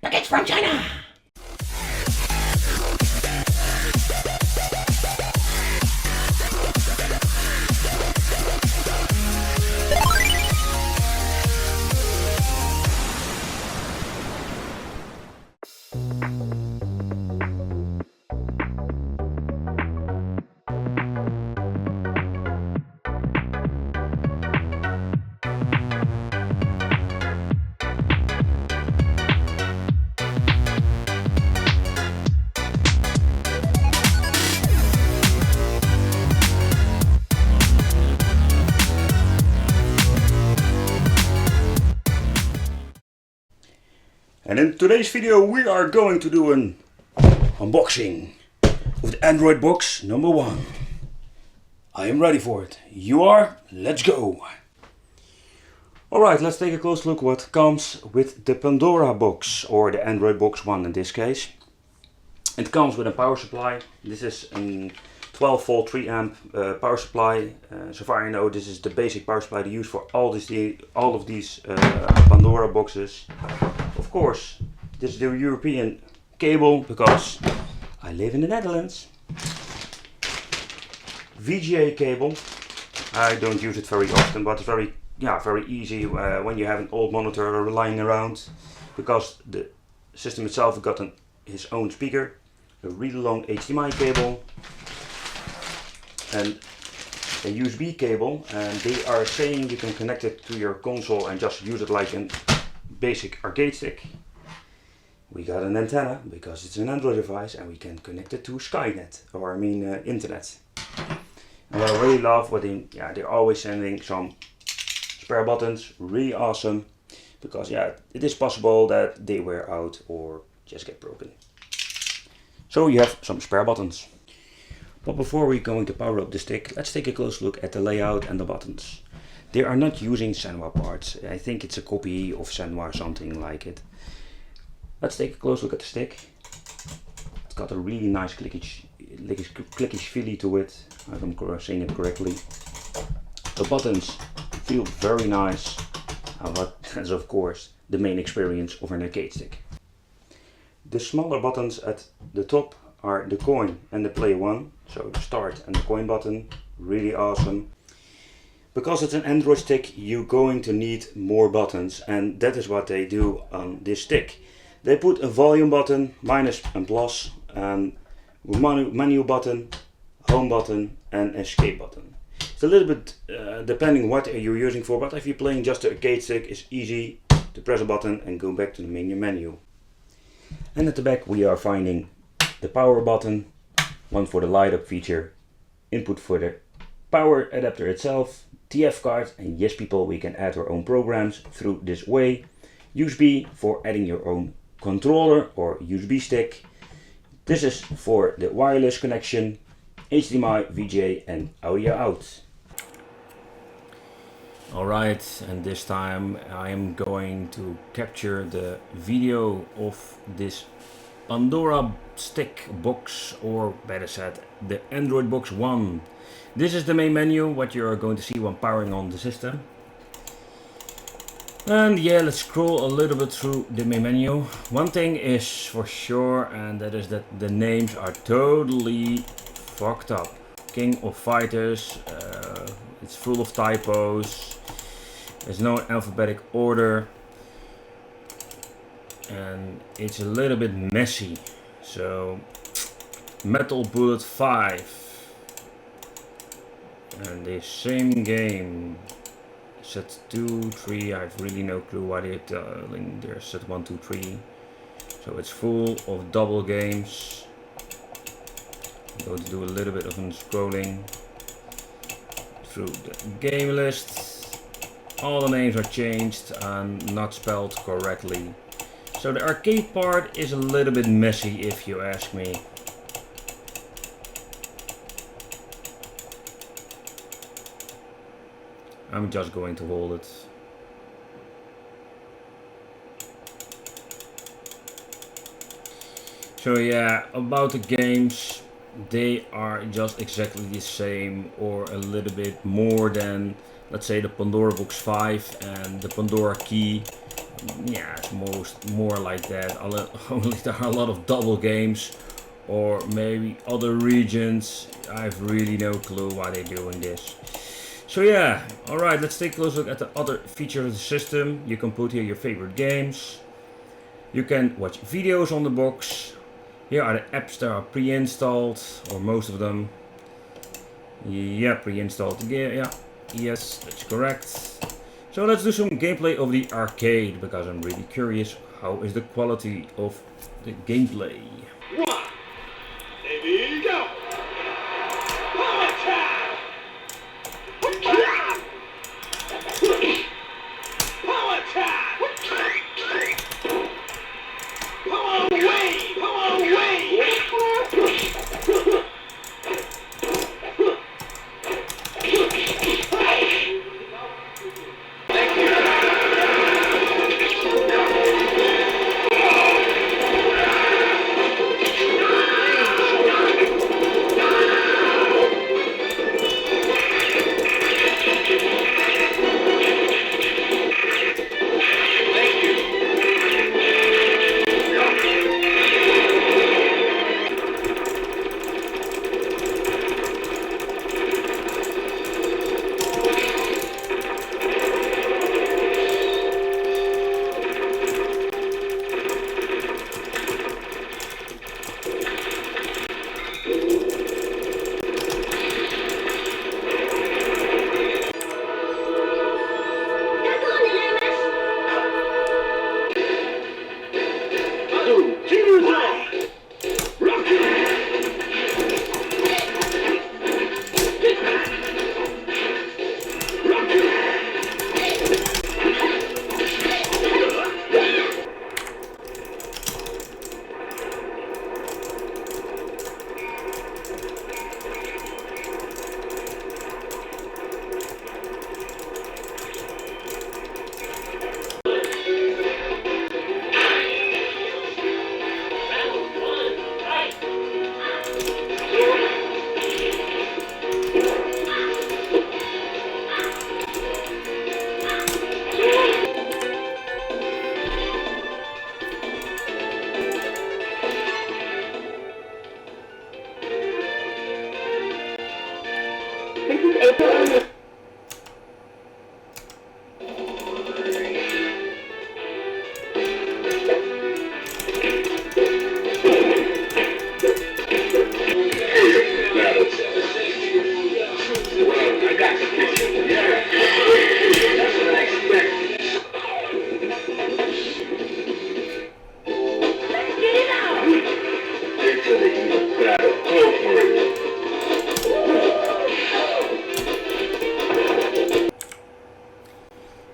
Package from China. And in today's video we are going to do an unboxing of the Android box number 1. I am ready for it. You are? Let's go! Alright, let's take a close look what comes with the Pandora box, or the Android box 1 in this case. It comes with a power supply. This is a 12 volt 3 amp power supply. So far I know this is the basic power supply to use for all of these Pandora boxes. Of course, this is the European cable because I live in the Netherlands. VGA cable. I don't use it very often, but it's very easy when you have an old monitor lying around, because the system itself got his own speaker, a really long HDMI cable, and a USB cable, and they are saying you can connect it to your console and just use it like a basic arcade stick. We got an antenna because it's an Android device, and we can connect it to Skynet, or I mean internet. And what I really love, they're always sending some spare buttons, really awesome, because it is possible that they wear out or just get broken. So you have some spare buttons. But before we're going to power up the stick, let's take a close look at the layout and the buttons. They are not using Senwa parts. I think it's a copy of Senwa or something like it. Let's take a close look at the stick. It's got a really nice clickish feeling to it, if I'm saying it correctly. The buttons feel very nice, but that's of course the main experience of an arcade stick. The smaller buttons at the top are the coin and the play one, so the start and the coin button, really awesome. Because it's an Android stick, you're going to need more buttons, and that is what they do on this stick. They put a volume button, minus and plus, and menu button, home button, and escape button. It's a little bit depending what you're using for, but if you're playing just the arcade stick, it's easy to press a button and go back to the main menu. And at the back we are finding the power button, one for the light up feature, input for the power adapter itself, TF card, and yes people, we can add our own programs through this way. USB for adding your own controller or USB stick. This is for the wireless connection, HDMI, VGA and audio out. Alright, and this time I am going to capture the video of this Pandora stick box, or better said, the Android box 1. This is the main menu, what you are going to see when powering on the system. And yeah, let's scroll a little bit through the main menu. One thing is for sure, and that is that the names are totally fucked up. King of Fighters, it's full of typos, there's no alphabetic order, and it's a little bit messy. So Metal Bullet 5, and the same game, set 2, 3, I have really no clue why they're telling there's set 1, 2, 3. So it's full of double games. I'm going to do a little bit of scrolling through the game list. All the names are changed and not spelled correctly. So the arcade part is a little bit messy if you ask me. I'm just going to hold it. So yeah, about the games, they are just exactly the same or a little bit more than, let's say, the Pandora Box 5 and the Pandora Key. yeah, it's more like that. Only there are a lot of double games, or maybe other regions. I have really no clue why they're doing this. So yeah, alright, let's take a close look at the other features of the system. You can put here your favorite games. You can watch videos on the box. Here are the apps that are pre-installed, or most of them. Yeah, pre-installed. Yeah, yes, that's correct. So let's do some gameplay of the arcade, because I'm really curious how is the quality of the gameplay. One, baby, go! Power time! Power time! Power away! Power away!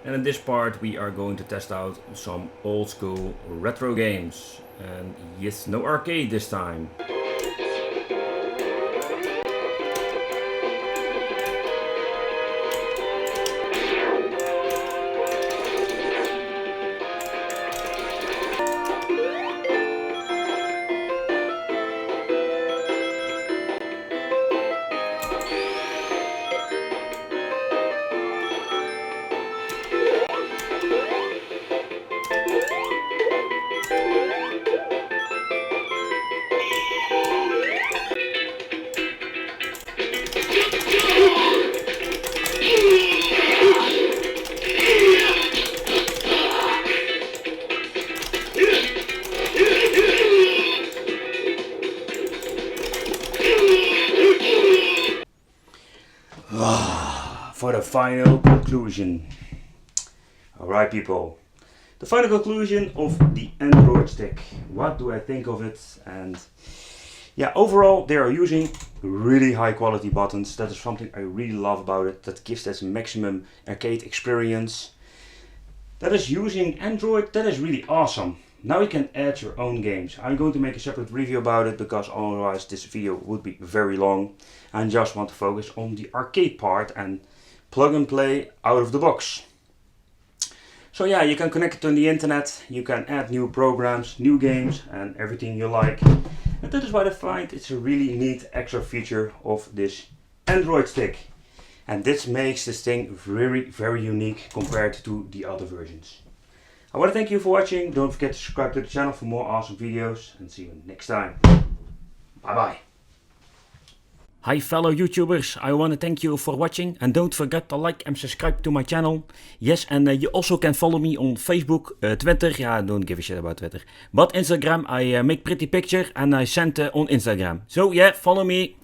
And in this part we are going to test out some old school retro games. And yes, no arcade this time. For the final conclusion. Alright people, the final conclusion of the Android stick. What do I think of it? And yeah, overall they are using really high quality buttons. That is something I really love about it. That gives us maximum arcade experience. That is using Android, that is really awesome. Now you can add your own games. I'm going to make a separate review about it because otherwise this video would be very long. I just want to focus on the arcade part and plug and play out of the box. So yeah, you can connect it to the internet, you can add new programs, new games and everything you like. And that is why I find it's a really neat extra feature of this Android stick. And this makes this thing very, very unique compared to the other versions. I want to thank you for watching. Don't forget to subscribe to the channel for more awesome videos, and see you next time. Bye bye. Hi fellow YouTubers, I want to thank you for watching and don't forget to like and subscribe to my channel. Yes, and you also can follow me on Facebook, Twitter, yeah, don't give a shit about Twitter. But Instagram, I make pretty picture and I send on Instagram. So yeah, follow me.